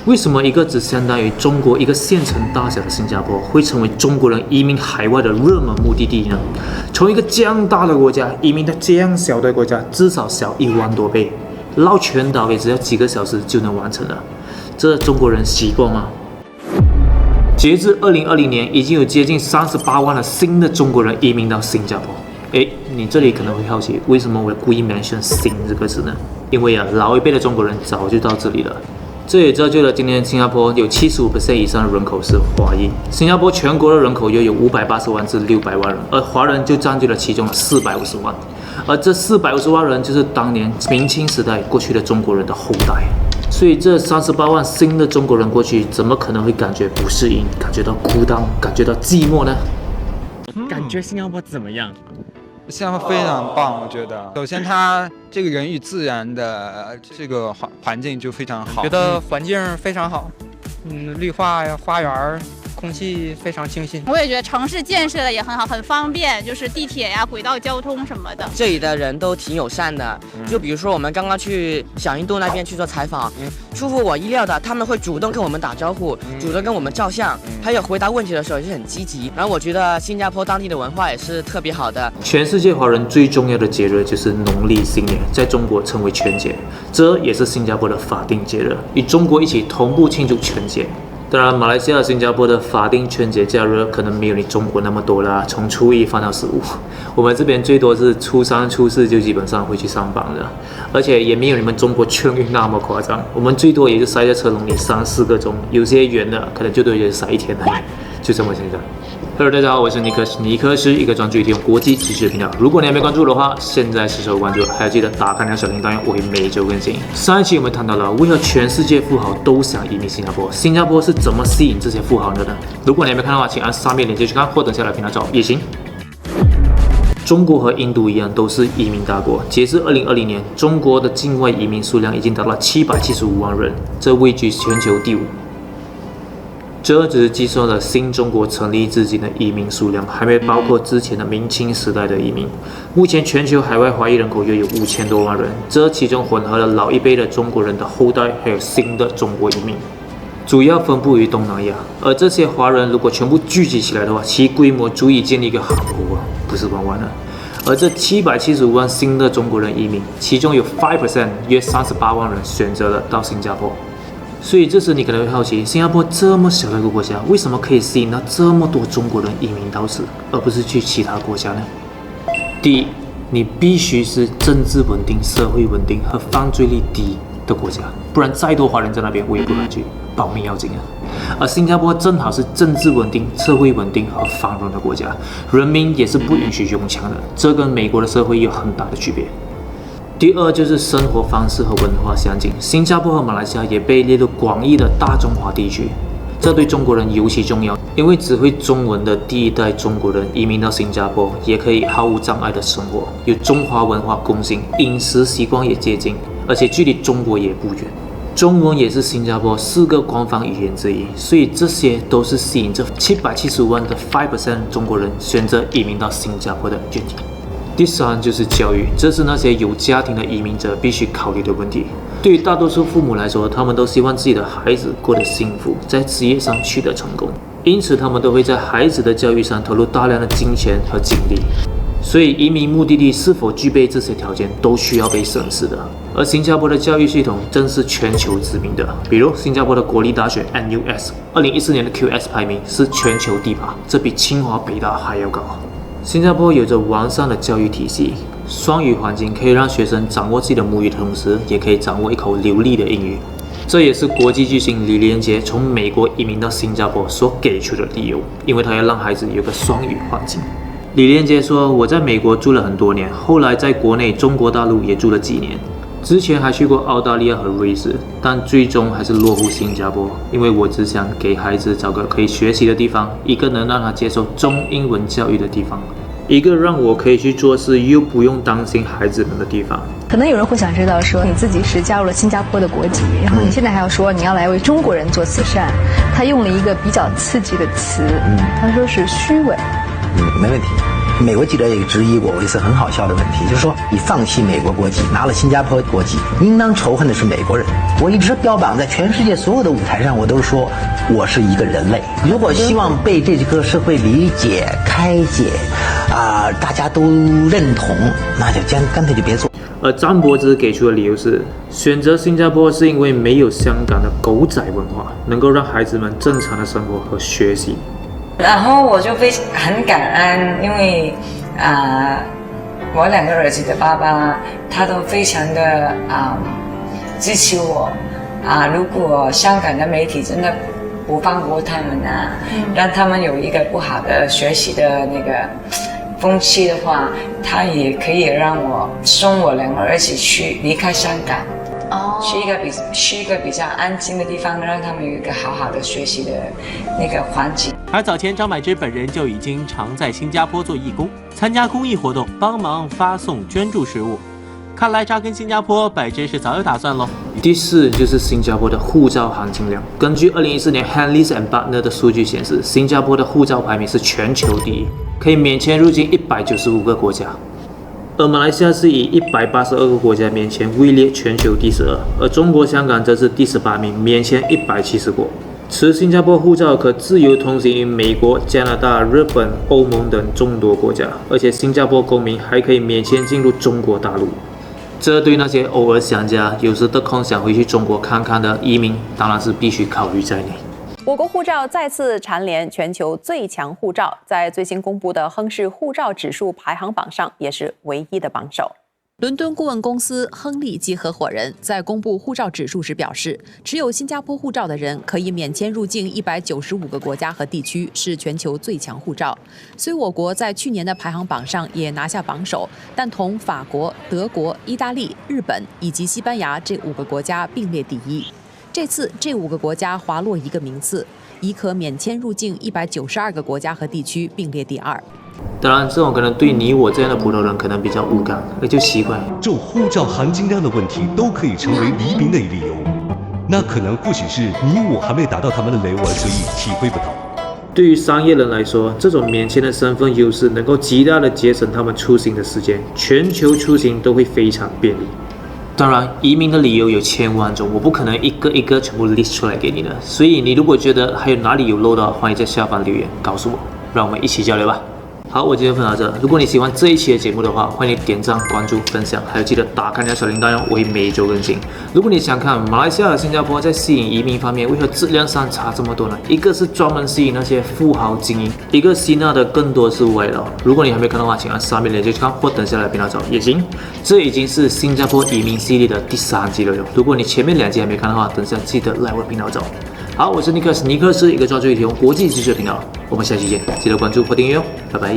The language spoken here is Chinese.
为什么一个只相当于中国一个县城大小的新加坡，会成为中国人移民海外的热门目的地呢？从一个这样大的国家移民到这样小的国家，至少小1万多倍，绕全岛也只要几个小时就能完成了。这中国人习惯吗？截至2020年，已经有接近38万的新的中国人移民到新加坡。你这里可能会好奇，为什么我故意 mention 新这个字呢？因为老一辈的中国人早就到这里了。这也造就了今天新加坡有75% 以上的人口是华裔。新加坡全国的人口约有580万至600万人，而华人就占据了其中的450万。而这450万人就是当年明清时代过去的中国人的后代。所以这38万新的中国人过去，怎么可能会感觉不适应、感觉到孤单、感觉到寂寞呢？感觉新加坡怎么样？新加坡非常棒，我觉得。首先，它这个人与自然的这个环境就非常好，觉得环境非常好，绿化呀、花园、空气非常清新。我也觉得城市建设的也很好，很方便，就是地铁呀、轨道交通什么的。这里的人都挺友善的，就比如说我们刚刚去小印度那边去做采访，出乎我意料的，他们会主动跟我们打招呼，主动跟我们照相，还有回答问题的时候也是很积极。然后我觉得新加坡当地的文化也是特别好的。全世界华人最重要的节日就是农历新年，在中国称为春节，这也是新加坡的法定节日，与中国一起同步庆祝春节。当然，马来西亚、新加坡的法定春节假日可能没有你中国那么多啦，从初1放到15。我们这边最多是初3、初4就基本上会去上班了，而且也没有你们中国春运那么夸张。我们最多也就塞在车笼里3、4个钟，有些远的可能最多也塞1天了，就这么简单。Hello， 大家好，我是尼克斯，尼克是一个专注于提供国际知识的频道。如果你还没关注的话，现在是时候关注，还要记得打开那小铃铛，我会每周更新。上一期我们谈到了为何全世界富豪都想移民新加坡，新加坡是怎么吸引这些富豪的呢？如果你还没看的话，请按上面链接去看，或等下来频道找也行。中国和印度一样，都是移民大国。截至2020年，中国的境外移民数量已经达到了775万人，这位居全球第5。这只是计算了新中国成立至今的移民数量，还没包括之前的明清时代的移民。目前全球海外华裔人口约有5000多万人，这其中混合了老一辈的中国人的后代，还有新的中国移民，主要分布于东南亚。而这些华人如果全部聚集起来的话，其规模足以建立一个韩国，不是玩玩了。而这775万新的中国人移民，其中有 5% 约38万人选择了到新加坡。所以这时你可能会好奇，新加坡这么小的一个国家，为什么可以吸引到这么多中国人移民到此，而不是去其他国家呢？第一，你必须是政治稳定、社会稳定和犯罪率低的国家，不然再多华人在那边我也不敢去，保命要紧啊。而新加坡正好是政治稳定、社会稳定和繁荣的国家，人民也是不允许拥枪的，这跟美国的社会有很大的区别。第二就是生活方式和文化相近，新加坡和马来西亚也被列入广义的大中华地区，这对中国人尤其重要，因为只会中文的第一代中国人移民到新加坡，也可以毫无障碍的生活，有中华文化共性，饮食习惯也接近，而且距离中国也不远。中文也是新加坡4个官方语言之一，所以这些都是吸引这775万的 5% 中国人选择移民到新加坡的原因。第三就是教育，这是那些有家庭的移民者必须考虑的问题。对于大多数父母来说，他们都希望自己的孩子过得幸福，在职业上取得成功，因此他们都会在孩子的教育上投入大量的金钱和精力。所以移民目的地是否具备这些条件，都需要被审视的。而新加坡的教育系统正是全球知名的，比如新加坡的国立大学 NUS 2014年的 QS 排名是全球第8，这比清华北大还要高。新加坡有着完善的教育体系，双语环境可以让学生掌握自己的母语的同时，也可以掌握一口流利的英语。这也是国际巨星李连杰从美国移民到新加坡所给出的理由，因为他要让孩子有个双语环境。李连杰说：“我在美国住了很多年，后来在国内中国大陆也住了几年，之前还去过澳大利亚和瑞士，但最终还是落户新加坡，因为我只想给孩子找个可以学习的地方，一个能让他接受中英文教育的地方，一个让我可以去做事又不用担心孩子们的地方。”可能有人会想知道说，你自己是加入了新加坡的国籍，然后你现在还要说你要来为中国人做慈善，他用了一个比较刺激的词，他说是虚伪。没问题。美国记者也质疑过我一次很好笑的问题，就是说你放弃美国国籍，拿了新加坡国籍，应当仇恨的是美国人。我一直标榜在全世界所有的舞台上，我都是说我是一个人类。如果希望被这个社会理解、开解，大家都认同，那就干脆就别做。而张柏芝给出的理由是，选择新加坡是因为没有香港的狗仔文化，能够让孩子们正常的生活和学习。然后我就很感恩，因为我2个儿子的爸爸他都非常的支持我如果香港的媒体真的不放过他们让他们有一个不好的学习的那个风气的话，他也可以让我送我2个儿子去离开香港。去一个比较安静的地方，让他们有一个好好的学习的那个环境。而早前张柏芝本人就已经常在新加坡做义工，参加公益活动，帮忙发送捐助食物。看来扎根新加坡，柏芝是早有打算喽。第4就是新加坡的护照含金量。根据2014年 Handley and Partner 的数据显示，新加坡的护照排名是全球第1，可以免签入境195个国家。而马来西亚是以182个国家免签位列全球第12，而中国香港则是第18名，免签170国。持新加坡护照可自由通行于美国、加拿大、日本、欧盟等众多国家，而且新加坡公民还可以免签进入中国大陆。这对那些偶尔想家、有时得空想回去中国看看的移民，当然是必须考虑在内。我国护照再次蝉联全球最强护照，在最新公布的亨氏护照指数排行榜上也是唯一的榜首。伦敦顾问公司亨利及合伙人在公布护照指数时表示，持有新加坡护照的人可以免签入境195个国家和地区，是全球最强护照。虽我国在去年的排行榜上也拿下榜首，但同法国、德国、意大利、日本以及西班牙这5个国家并列第1。这次这5个国家滑落一个名次，已可免签入境192个国家和地区，并列第2。当然，这种可能对你我这样的普通人可能比较无感，也就习惯。这种护照含金量的问题都可以成为移民的理由，那可能或许是你我还没达到他们的 level， 所以体会不到。对于商业人来说，这种免签的身份优势能够极大的节省他们出行的时间，全球出行都会非常便利。当然，移民的理由有千万种，我不可能一个一个全部 list 出来给你的。所以你如果觉得还有哪里有漏的，欢迎在下方留言告诉我，让我们一起交流吧。好，我今天分享到这。如果你喜欢这一期的节目的话，欢迎你点赞、关注、分享，还有记得打开你的小铃铛哦，我会每周更新。如果你想看马来西亚和新加坡在吸引移民方面为何质量上差这么多呢？一个是专门吸引那些富豪精英，一个吸纳的更多是外劳。如果你还没看的话，请按上面链接去看，或等下来频道找也行。这已经是新加坡移民系列的第3集了哟。如果你前面2集还没看的话，等下记得来我的频道找。好，我是尼克斯，尼克斯一个专注于提供国际知识的频道。我们下期见，记得关注或订阅哦，拜拜。